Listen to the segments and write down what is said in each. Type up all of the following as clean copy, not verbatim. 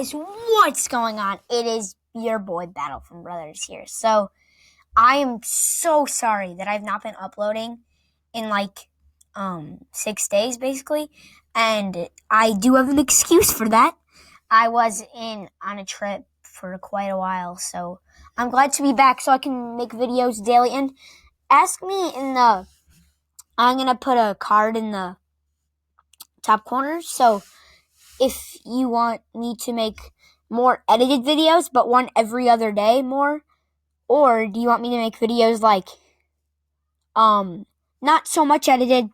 is what's going on. It is your boy Battle from Brothers here. So I am so sorry that I've not been uploading in 6 days basically, and I do have an excuse for that. I was on a trip for quite a while, so I'm glad to be back so I can make videos daily. And ask me I'm gonna put a card in the top corner, so if you want me to make more edited videos, but one every other day more, or do you want me to make videos not so much edited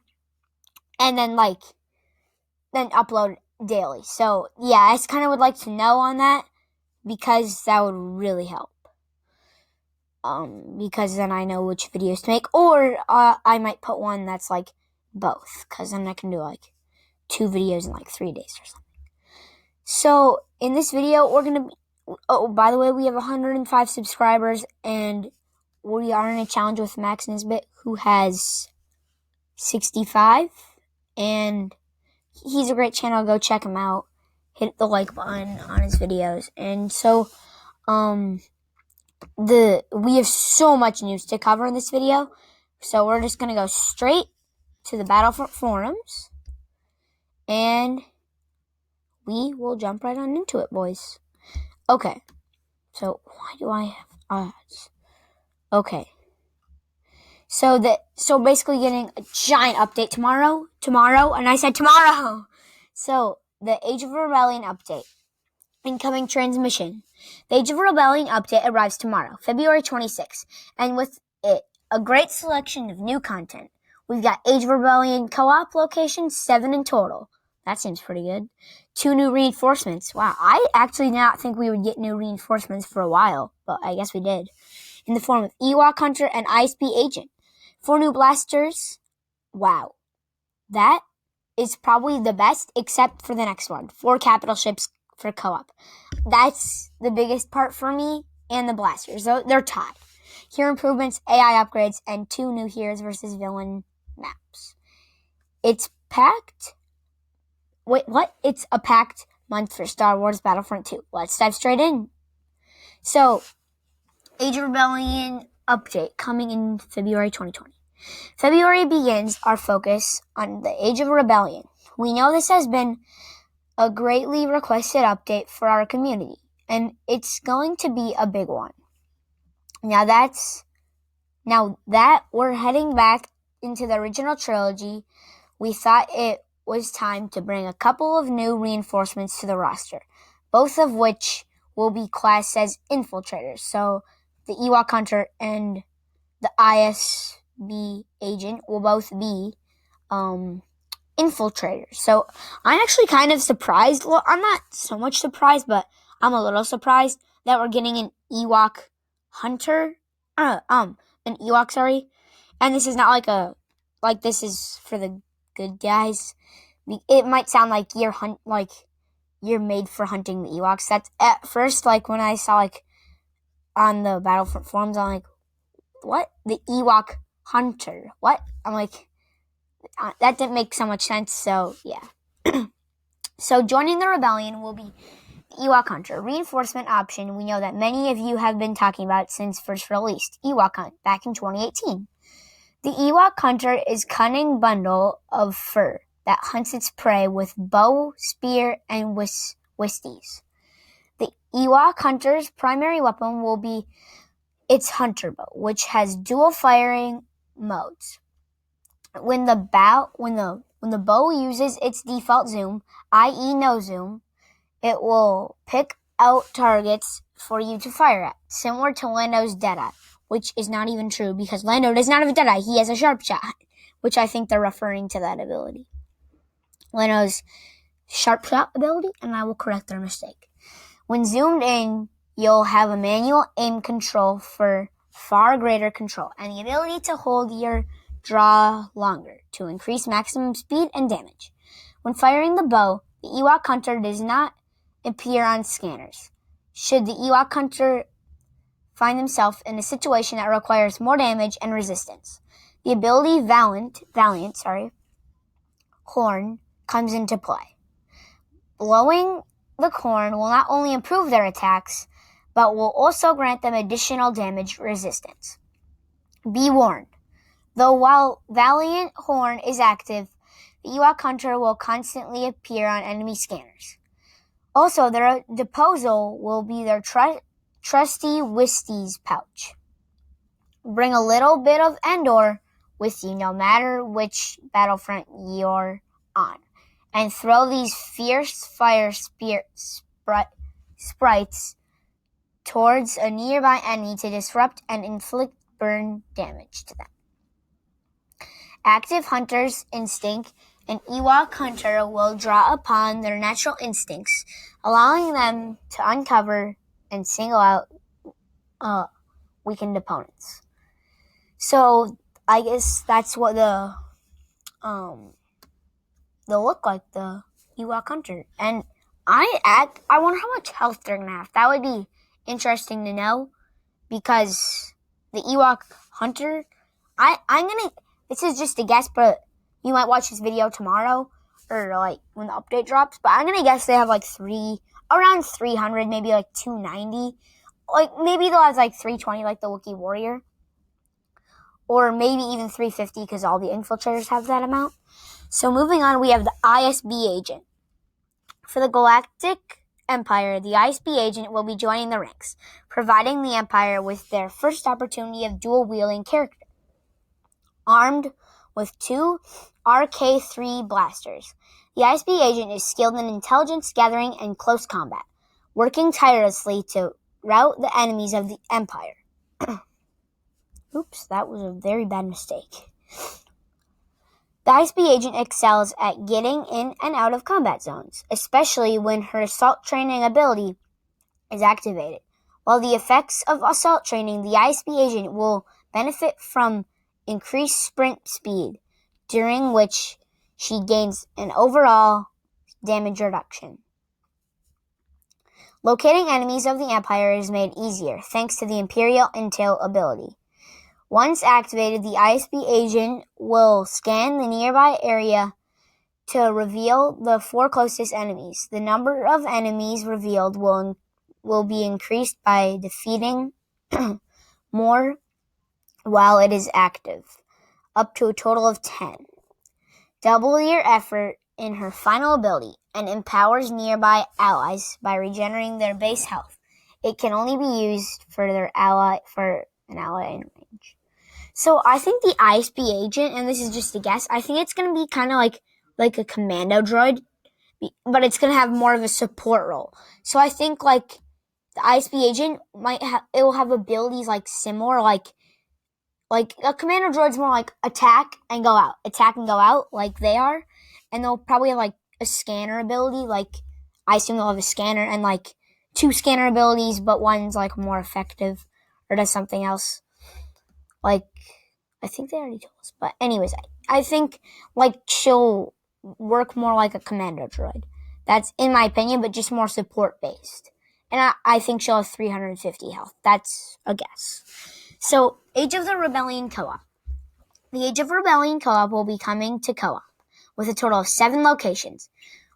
and then upload daily? So yeah, I just kind of would like to know on that because that would really help. Because then I know which videos to make, or I might put one that's both, because I'm not gonna do 2 videos in 3 days or something. So in this video, we're gonna by the way, we have 105 subscribers, and we are in a challenge with Max Nisbet, who has 65, and he's a great channel. Go check him out. Hit the like button on his videos. And so, we have so much news to cover in this video, so we're just gonna go straight to the Battlefront forums, and we will jump right on into it, boys. Okay, so why do I have odds? Okay, so basically getting a giant update tomorrow, and I said tomorrow. So the Age of Rebellion update, incoming transmission. The Age of Rebellion update arrives tomorrow, February 26th, and with it, a great selection of new content. We've got Age of Rebellion co-op locations, 7 in total. That seems pretty good. 2 new reinforcements. Wow, I actually did not think we would get new reinforcements for a while, but I guess we did. In the form of Ewok Hunter and ISP Agent. 4 new blasters. Wow. That is probably the best, except for the next one. 4 capital ships for co-op. That's the biggest part for me, and the blasters. They're tied. Hero improvements, AI upgrades, and 2 new heroes versus villain maps. It's packed. Wait, what? It's a packed month for Star Wars Battlefront 2. Let's dive straight in. So, Age of Rebellion update coming in February 2020. February begins our focus on the Age of Rebellion. We know this has been a greatly requested update for our community, and it's going to be a big one. Now that we're heading back into the original trilogy, we thought it was time to bring a couple of new reinforcements to the roster, both of which will be classed as infiltrators. So the Ewok Hunter and the ISB Agent will both be infiltrators. So I'm actually kind of surprised. Well, I'm not so much surprised, but I'm a little surprised that we're getting an Ewok Hunter, an Ewok, sorry. And this is not this is for the good guys. It might sound like you're made for hunting the Ewoks. That's at first, when I saw on the Battlefront forums, I'm like, what? The Ewok Hunter? What? I'm like, that didn't make so much sense. So yeah. So joining the rebellion will be the Ewok Hunter, reinforcement option we know that many of you have been talking about since first released, Ewok Hunt, back in 2018. The Ewok Hunter is a cunning bundle of fur that hunts its prey with bow, spear, and wisties. The Ewok Hunter's primary weapon will be its hunter bow, which has dual firing modes. When the bow uses its default zoom, i.e. no zoom, it will pick out targets for you to fire at, similar to Lando's Deadeye, which is not even true because Lando does not have a Deadeye, he has a sharp shot, which I think they're referring to that ability. Lando's sharp shot ability, and I will correct their mistake. When zoomed in, you'll have a manual aim control for far greater control, and the ability to hold your draw longer to increase maximum speed and damage. When firing the bow, the Ewok Hunter does not appear on scanners. Should the Ewok Hunter find himself in a situation that requires more damage and resistance, the ability Valiant Horn comes into play. Blowing the corn will not only improve their attacks, but will also grant them additional damage resistance. Be warned, though while Valiant Horn is active, the Ewok Hunter will constantly appear on enemy scanners. Also, their disposal will be their trusty Wisties pouch. Bring a little bit of Endor with you no matter which battlefront you're on, and throw these fierce fire sprites towards a nearby enemy to disrupt and inflict burn damage to them. Active Hunter's instinct, an Ewok Hunter will draw upon their natural instincts, allowing them to uncover and single out weakened opponents. So I guess that's what they'll look like, the Ewok Hunter. And I wonder how much health they're gonna have. That would be interesting to know, because the Ewok Hunter, this is just a guess, but you might watch this video tomorrow or like when the update drops, but I'm gonna guess they have like around 300, maybe like 290. Like maybe they'll have like 320 like the Wookiee Warrior. Or maybe even 350 because all the infiltrators have that amount. So moving on, we have the ISB agent. For the Galactic Empire, the ISB agent will be joining the ranks, providing the Empire with their first opportunity of dual-wielding character. Armed with 2 RK-3 blasters, the ISB agent is skilled in intelligence gathering and close combat, working tirelessly to rout the enemies of the Empire. Oops, that was a very bad mistake. The ISB agent excels at getting in and out of combat zones, especially when her assault training ability is activated. While the effects of assault training, the ISB agent will benefit from increased sprint speed, during which she gains an overall damage reduction. Locating enemies of the Empire is made easier thanks to the Imperial Intel ability. Once activated, the ISB agent will scan the nearby area to reveal the 4 closest enemies. The number of enemies revealed will be increased by defeating more while it is active, up to a total of 10. Double your effort in her final ability, and empowers nearby allies by regenerating their base health. It can only be used for an ally in range. So I think the ISB agent, and this is just a guess, I think it's going to be kind of like a commando droid, but it's going to have more of a support role. So I think like the ISB agent it will have abilities like similar, like a commando droid's more like attack and go out like they are, and they'll probably have like a scanner ability, like I assume they'll have a scanner and like 2 scanner abilities, but one's like more effective or does something else. Like, I think they already told us. But anyways, I think, like, she'll work more like a commando droid. That's, in my opinion, but just more support-based. And I think she'll have 350 health. That's a guess. So, Age of the Rebellion Co-op. The Age of Rebellion Co-op will be coming to Co-op with a total of 7 locations.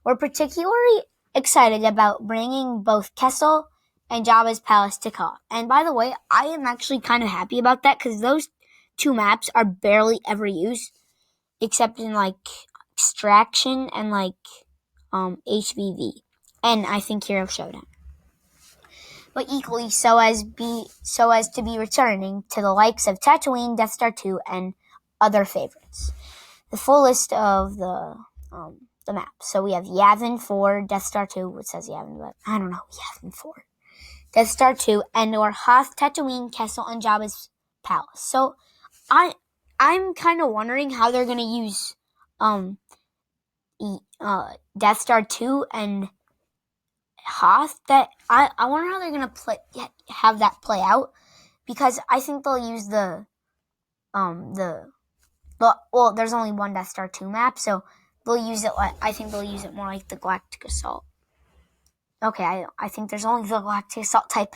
We're particularly excited about bringing both Kessel and Jabba's Palace to Co-op. And by the way, I am actually kind of happy about that because those 2 maps are barely ever used, except in like Extraction and like HVV, and I think Hero Showdown. But equally so as to be returning to the likes of Tatooine, Death Star 2, and other favorites. The full list of the maps. So we have Yavin 4, Death Star 2, which says Yavin, but I don't know, Yavin 4. Death Star 2, Endor, Hoth, Tatooine, Kessel, and Jabba's Palace. So I'm kind of wondering how they're gonna use Death Star 2 and Hoth. That I wonder how they're gonna have that play out, because I think they'll use there's only one Death Star 2 map, so they'll use it I think they'll use it more like the Galactic Assault. Okay, I think there's only the Galactic Assault type.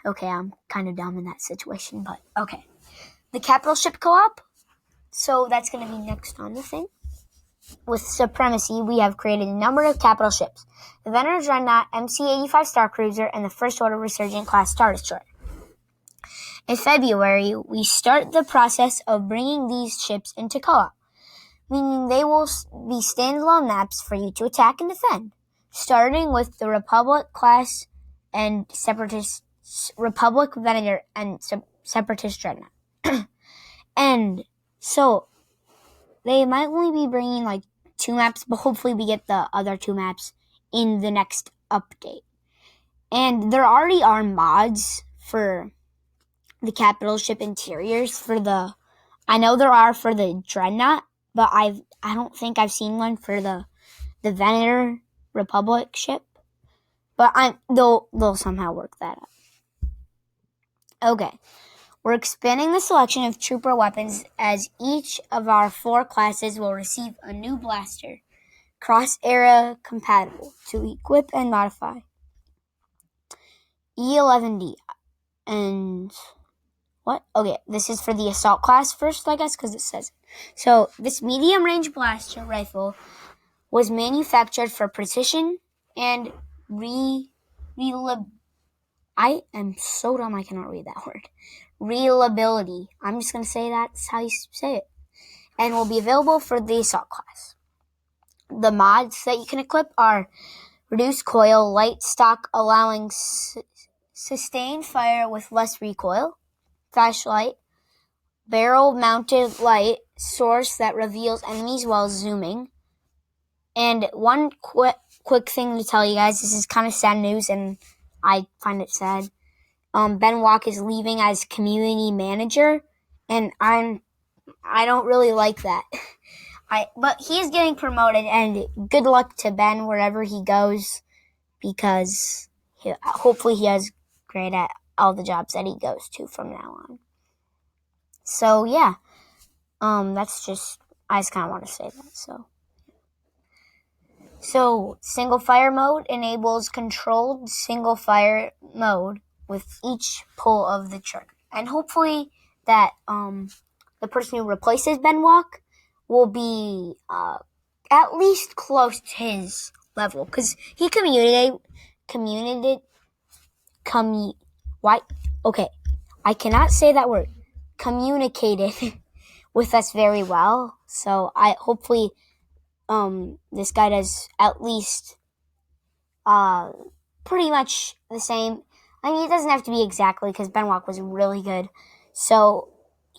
Okay, I'm kind of dumb in that situation, but okay. The Capital Ship Co-op. So that's going to be next on the thing. With Supremacy, we have created a number of capital ships: the Venator Dreadnought, MC-85 Star Cruiser, and the First Order Resurgent class Star Destroyer. In February, we start the process of bringing these ships into co-op, meaning they will be standalone maps for you to attack and defend, starting with the Republic class and Separatist Republic Venator and Separatist Dreadnought. And so they might only be bringing like 2 maps, but hopefully we get the other 2 maps in the next update. And there already are mods for the capital ship interiors I know there are for the Dreadnought, but I don't think I've seen one for the Venator Republic ship. But they'll somehow work that out. Okay. We're expanding the selection of trooper weapons as each of our 4 classes will receive a new blaster, cross-era compatible, to equip and modify. E11D. And what? Okay, this is for the assault class first, I guess, because it says it. So this medium-range blaster rifle was manufactured for precision and I am so dumb I cannot read that word. Reliability. I'm just going to say that's how you say it. And will be available for the assault class. The mods that you can equip are reduced coil, light stock allowing sustained fire with less recoil, flashlight, barrel mounted light source that reveals enemies while zooming. And one quick thing to tell you guys, this is kind of sad news and I find it sad. Ben Walk is leaving as community manager, and I don't really like that. But he is getting promoted, and good luck to Ben wherever he goes, because hopefully he is great at all the jobs that he goes to from now on. So yeah, that's just, I just kind of want to say that. So single fire mode enables controlled single fire mode with each pull of the trigger. And hopefully that the person who replaces Ben Walk will be at least close to his level. Because he I cannot say that word. Communicated with us very well. So hopefully this guy does at least pretty much the same. I mean, it doesn't have to be exactly, because Ben Walk was really good. So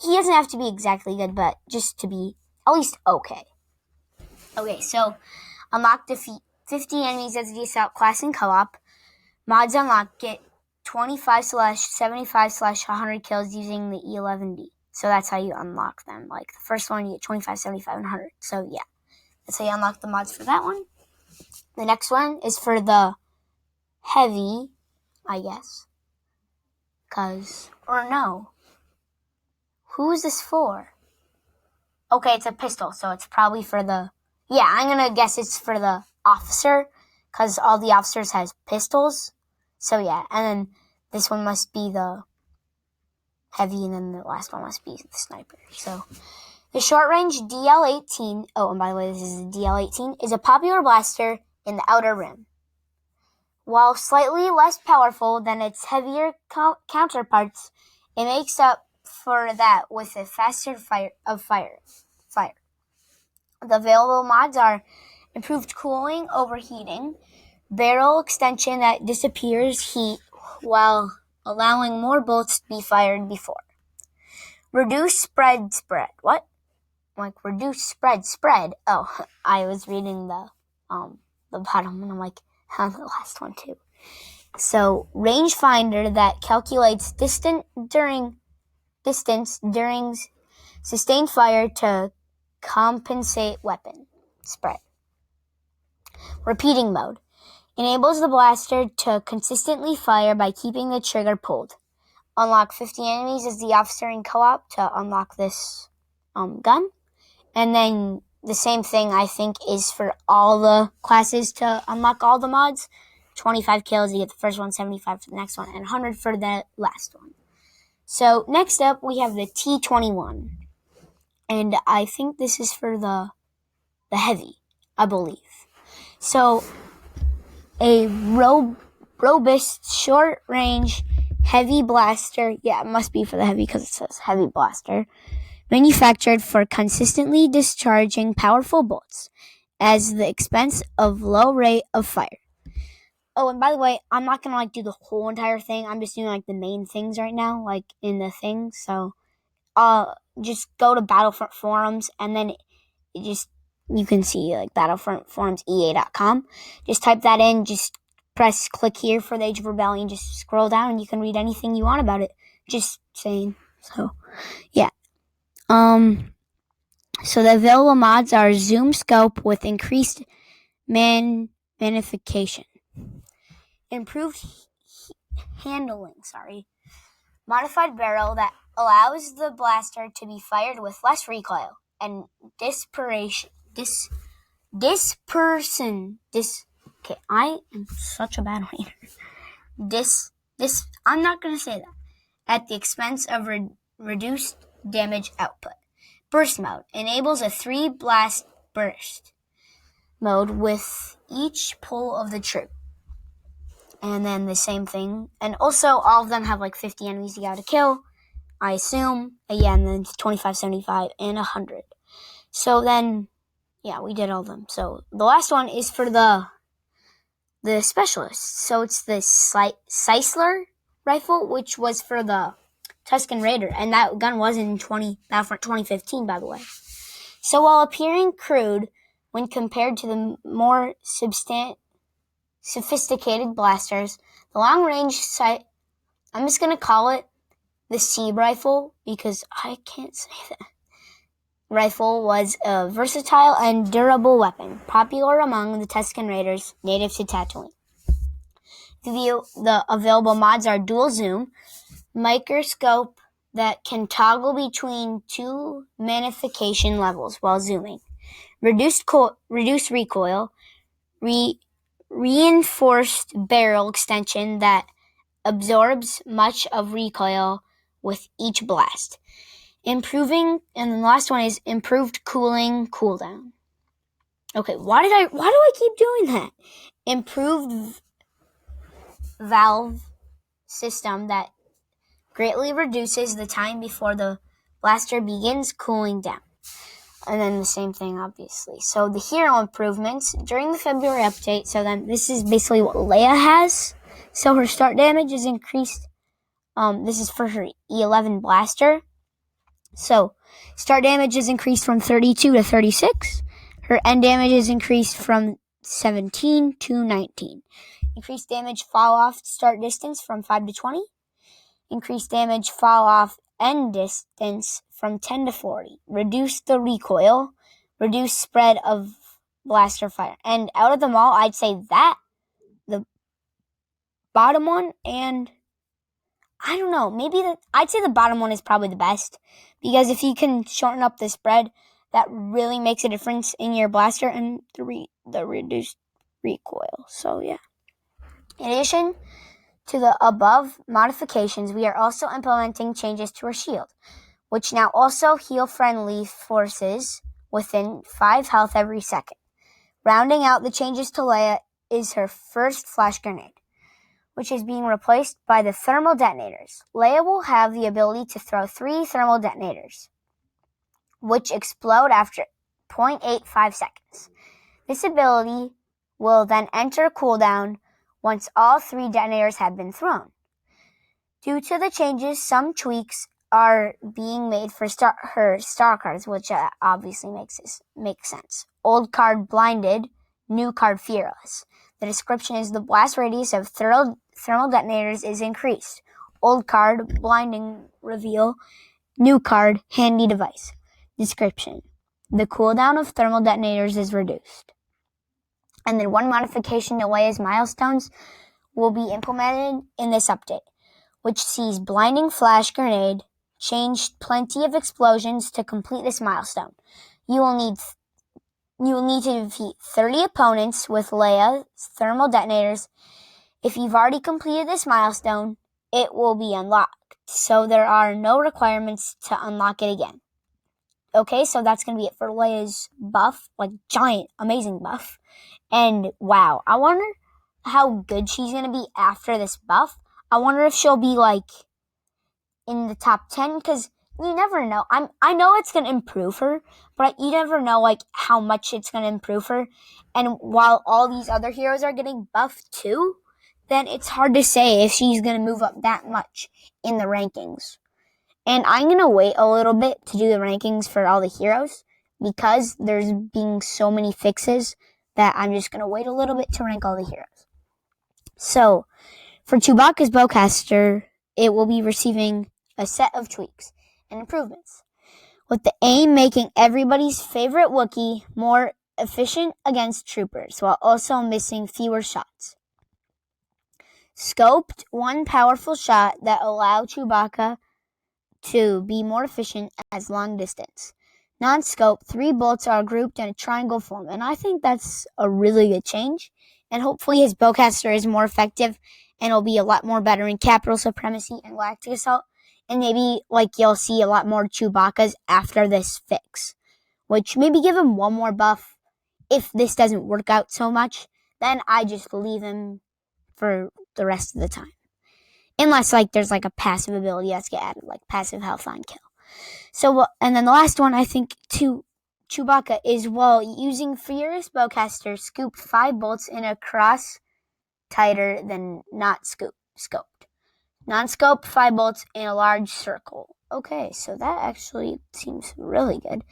he doesn't have to be exactly good, but just to be at least okay. Okay, so unlock defeat 50 enemies as the assault class in co-op. Mods unlock get 25/75/100 kills using the E11D. So that's how you unlock them. Like the first one, you get 25, 75, and 100. So yeah, that's how you unlock the mods for that one. The next one is for the heavy, I guess. Who is this for? Okay, it's a pistol, so it's probably for I'm gonna guess it's for the officer, because all the officers has pistols. So yeah, and then this one must be the heavy, and then the last one must be the sniper. So the short-range DL-18, and by the way, this is the DL-18, is a popular blaster in the Outer Rim. While slightly less powerful than its heavier counterparts, it makes up for that with a faster fire. The available mods are improved cooling, overheating, barrel extension that disappears heat while allowing more bullets to be fired before. Reduce spread. What? Like reduce spread. Oh, I was reading the bottom and I'm like, the last one too. So rangefinder that calculates distance during sustained fire to compensate weapon spread. Repeating mode enables the blaster to consistently fire by keeping the trigger pulled. Unlock 50 enemies as the officer in co-op to unlock this gun. And then the same thing, I think, is for all the classes to unlock all the mods. 25 kills, you get the first one, 75 for the next one, and 100 for the last one. So next up, we have the T-21. And I think this is for the the heavy, I believe. So, a robust, short-range, heavy blaster. Yeah, it must be for the heavy because it says heavy blaster. Manufactured for consistently discharging powerful bolts as the expense of low rate of fire. Oh, and by the way, I'm not going to do the whole entire thing. I'm just doing the main things right now, in the thing. So, just go to Battlefront forums and then you can see Battlefront forums EA.com. Just type that in, just press click here for the Age of Rebellion, just scroll down and you can read anything you want about it. Just saying. So, yeah. So the available mods are zoom scope with increased magnification, improved handling, modified barrel that allows the blaster to be fired with less recoil, and dispersion. Okay, I am such a bad reader. I'm not going to say that. At the expense of reduced damage output. Burst mode enables a 3-blast burst mode with each pull of the trigger. And then the same thing. And also, all of them have 50 enemies you gotta kill, I assume. Yeah, and then 25, 75, and 100. So then, yeah, we did all of them. So the last one is for the specialists. So it's the Seisler rifle, which was for the Tusken Raider, and that gun was in Battlefront 2015, by the way. So while appearing crude when compared to the more sophisticated blasters, the long-range I'm just going to call it the Seab rifle because I can't say that. Rifle was a versatile and durable weapon, popular among the Tusken Raiders native to Tatooine. The available mods are dual zoom, microscope that can toggle between 2 magnification levels while zooming, reduced recoil, reinforced barrel extension that absorbs much of recoil with each blast, and the last one is improved cooldown. Okay, why do I keep doing that? Improved valve system that greatly reduces the time before the blaster begins cooling down. And then the same thing, obviously. So the hero improvements during the February update. So then this is basically what Leia has. So her start damage is increased. This is for her E11 blaster. So start damage is increased from 32 to 36. Her end damage is increased from 17 to 19. Increased damage fall off start distance from 5 to 20. Increased damage fall off end distance from 10 to 40. Reduce the recoil. Reduce spread of blaster fire. And out of them all, I'd say that, the bottom one, and I don't know, I'd say the bottom one is probably the best. Because if you can shorten up the spread, that really makes a difference in your blaster and the reduced recoil. So, yeah. In addition to the above modifications, we are also implementing changes to her shield, which now also heal friendly forces within 5 health every second. Rounding out the changes to Leia is her first flash grenade, which is being replaced by the thermal detonators. Leia will have the ability to throw 3 thermal detonators, which explode after 0.85 seconds. This ability will then enter cooldown once all 3 detonators have been thrown. Due to the changes, some tweaks are being made for her star cards, which obviously makes sense. Old card blinded, new card fearless. The description is the blast radius of thermal detonators is increased. Old card blinding reveal, new card handy device. Description: the cooldown of thermal detonators is reduced. And then one modification to Leia's milestones will be implemented in this update, which sees blinding flash grenade changed plenty of explosions to complete this milestone. You will need to defeat 30 opponents with Leia's thermal detonators. If you've already completed this milestone, it will be unlocked, so there are no requirements to unlock it again. Okay, so that's going to be it for Leia's buff, like giant, amazing buff. And wow, I wonder how good she's going to be after this buff. I wonder if she'll be like in the top 10, because you never know. I know it's going to improve her, but you never know like how much it's going to improve her. And while all these other heroes are getting buffed too, then it's hard to say if she's going to move up that much in the rankings. And I'm going to wait a little bit to do the rankings for all the heroes because there's being so many fixes that I'm just going to wait a little bit to rank all the heroes. So, for Chewbacca's Bowcaster, it will be receiving a set of tweaks and improvements, with the aim making everybody's favorite Wookiee more efficient against troopers while also missing fewer shots. Scoped, one powerful shot that allow Chewbacca to be more efficient as long distance. Non-scope, 3 bolts are grouped in a triangle form, and I think that's a really good change. And hopefully his Bowcaster is more effective and will be a lot more better in Capital Supremacy and Galactic Assault. And maybe like you'll see a lot more Chewbacca's after this fix, which maybe give him one more buff. If this doesn't work out so much, then I just leave him for the rest of the time. Unless like there's like a passive ability that's get added, like passive health on kill. So, and then the last one I think to Chewbacca is while using Furious Bowcaster, scooped 5 bolts in a cross tighter than not scoped. Non-scope, 5 bolts in a large circle. Okay, so that actually seems really good.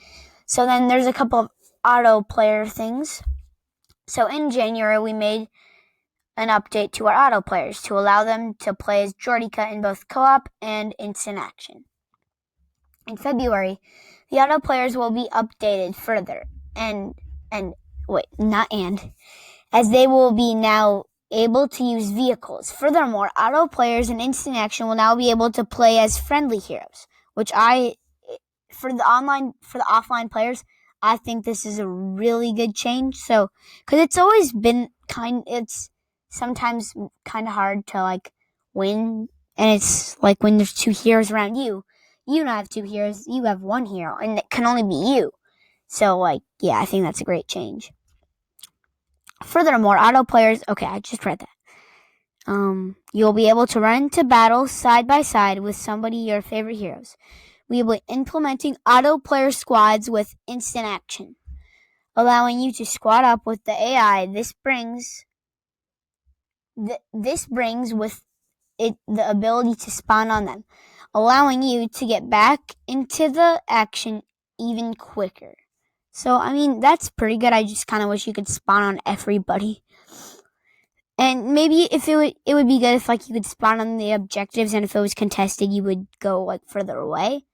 So then there's a couple of auto player things. So in January we made an update to our auto players to allow them to play as Jordica in both co-op and instant action. In February, the auto players will be updated further as they will be now able to use vehicles. Furthermore, auto players in instant action will now be able to play as friendly heroes, which for the offline players, I think this is a really good change. So, because it's always been it's sometimes kind of hard to like win, and it's like when there's 2 heroes around you, you don't have 2 heroes, you have 1 hero, and it can only be you. So like, yeah, I think that's a great change. Furthermore, auto players, okay, I just read that. You'll be able to run into battle side by side with somebody your favorite heroes. We will be implementing auto player squads with instant action, allowing you to squad up with the AI. This brings with it the ability to spawn on them, allowing you to get back into the action even quicker. So, I mean, that's pretty good. I just kind of wish you could spawn on everybody. And maybe if it would be good if like you could spawn on the objectives, and if it was contested, you would go like further away.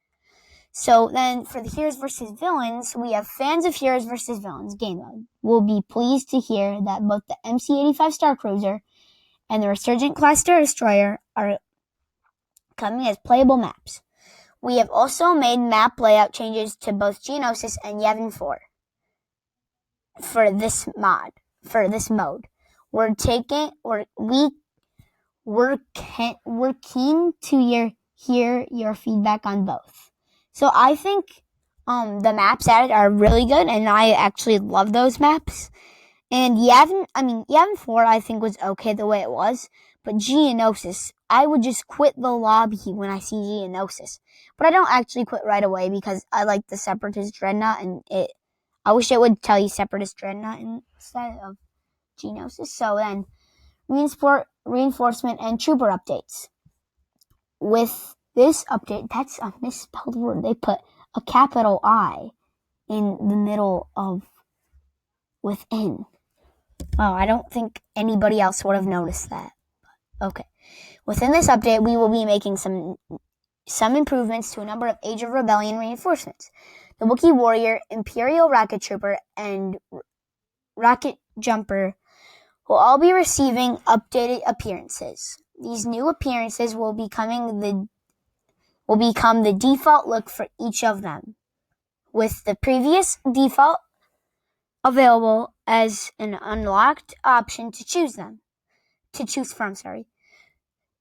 So then for the Heroes vs. Villains, we have fans of Heroes vs. Villains game mode. We'll be pleased to hear that both the MC-85 Star Cruiser and the Resurgent Class Star Destroyer are coming as playable maps. We have also made map layout changes to both Geonosis and Yavin 4 for this mode. We're keen to hear your feedback on both. So I think the maps added are really good, and I actually love those maps. And Yavin 4 I think was okay the way it was, but Geonosis, I would just quit the lobby when I see Geonosis. But I don't actually quit right away because I like the Separatist Dreadnought, and I wish it would tell you Separatist Dreadnought instead of Geonosis. So then, reinforcement and trooper updates. With this update, that's a misspelled word. They put a capital I in the middle of within. Oh, I don't think anybody else would have noticed that. Okay. Within this update, we will be making some improvements to a number of Age of Rebellion reinforcements. The Wookiee Warrior, Imperial Rocket Trooper, and Rocket Jumper will all be receiving updated appearances. These new appearances will become the default look for each of them, with the previous default available as an unlocked option to choose from.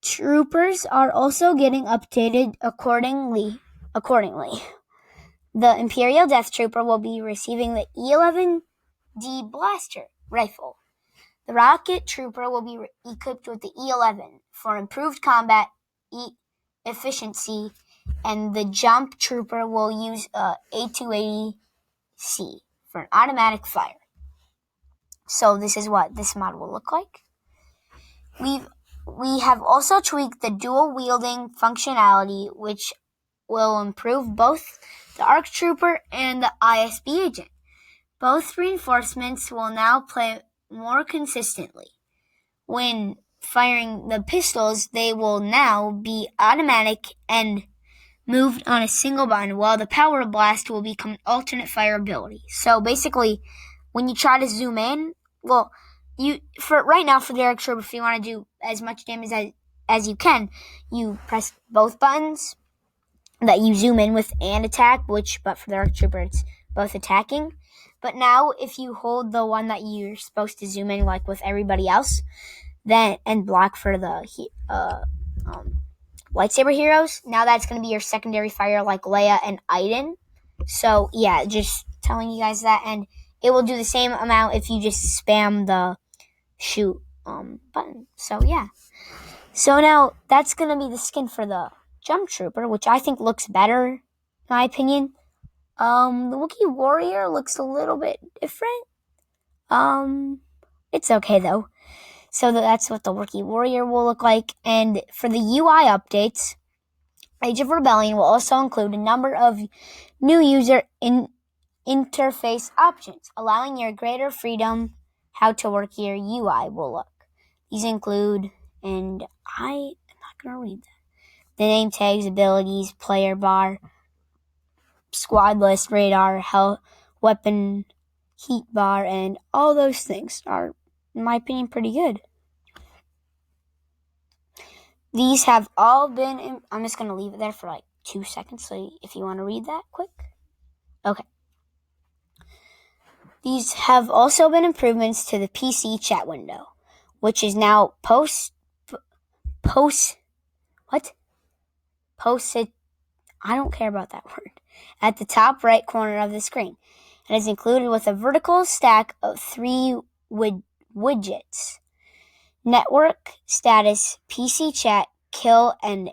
Troopers are also getting updated accordingly. The Imperial Death Trooper will be receiving the E11D Blaster Rifle. The Rocket Trooper will be equipped with the E11 for improved combat efficiency, and the Jump Trooper will use a A280C for an automatic fire. So this is what this model will look like. We have also tweaked the dual wielding functionality, which will improve both the ARC Trooper and the ISB agent. Both reinforcements will now play more consistently. When firing the pistols, they will now be automatic and moved on a single button, while the power blast will become an alternate fire ability. So basically, when you try to zoom in, for the ARC Trooper, if you want to do as much damage as you can, you press both buttons that you zoom in with and attack, but for the ARC Trooper, it's both attacking. But now, if you hold the one that you're supposed to zoom in, like with everybody else, and block for the lightsaber heroes, now that's going to be your secondary fire, like Leia and Iden. So yeah, just telling you guys that, and it will do the same amount if you just spam the shoot button. So yeah. So now that's going to be the skin for the Jump Trooper, which I think looks better, in my opinion. The Wookiee Warrior looks a little bit different. It's okay though. So that's what the Wookiee Warrior will look like. And for the UI updates, Age of Rebellion will also include a number of new user interface options, allowing your greater freedom how to work your UI will look. These include, and I am not going to read that, the name tags, abilities, player bar, squad list, radar, health, weapon, heat bar, and all those things are, in my opinion, pretty good. These have all been, I'm just going to leave it there for like 2 seconds, so if you want to read that quick. Okay. These have also been improvements to the PC chat window, which is now posted, I don't care about that word, at the top right corner of the screen, and is included with a vertical stack of 3 widgets: network, status, PC chat, kill, and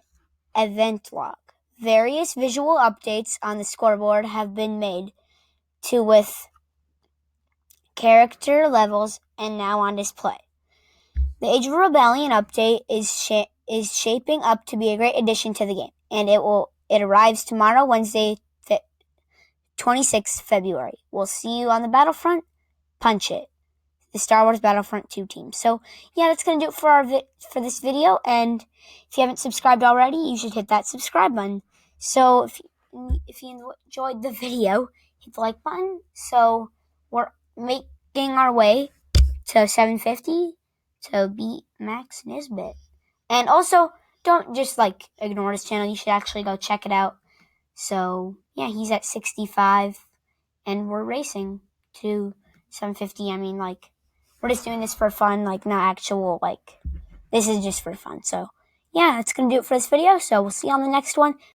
event log. Various visual updates on the scoreboard have been made with character levels and now on display. The Age of Rebellion update is shaping up to be a great addition to the game, and it arrives tomorrow, Wednesday, 26th February. We'll see you on the battlefront. Punch it. The Star Wars Battlefront 2 team. So yeah, that's going to do it for this video, and if you haven't subscribed already, you should hit that subscribe button. So if you enjoyed the video, hit the like button. So we're making our way to 750 to beat Max Nisbet. And also, don't just ignore this channel. You should actually go check it out. So yeah, he's at 65, and we're racing to 750. I mean, we're just doing this for fun, not actual, this is just for fun. So yeah, that's going to do it for this video. So we'll see you on the next one.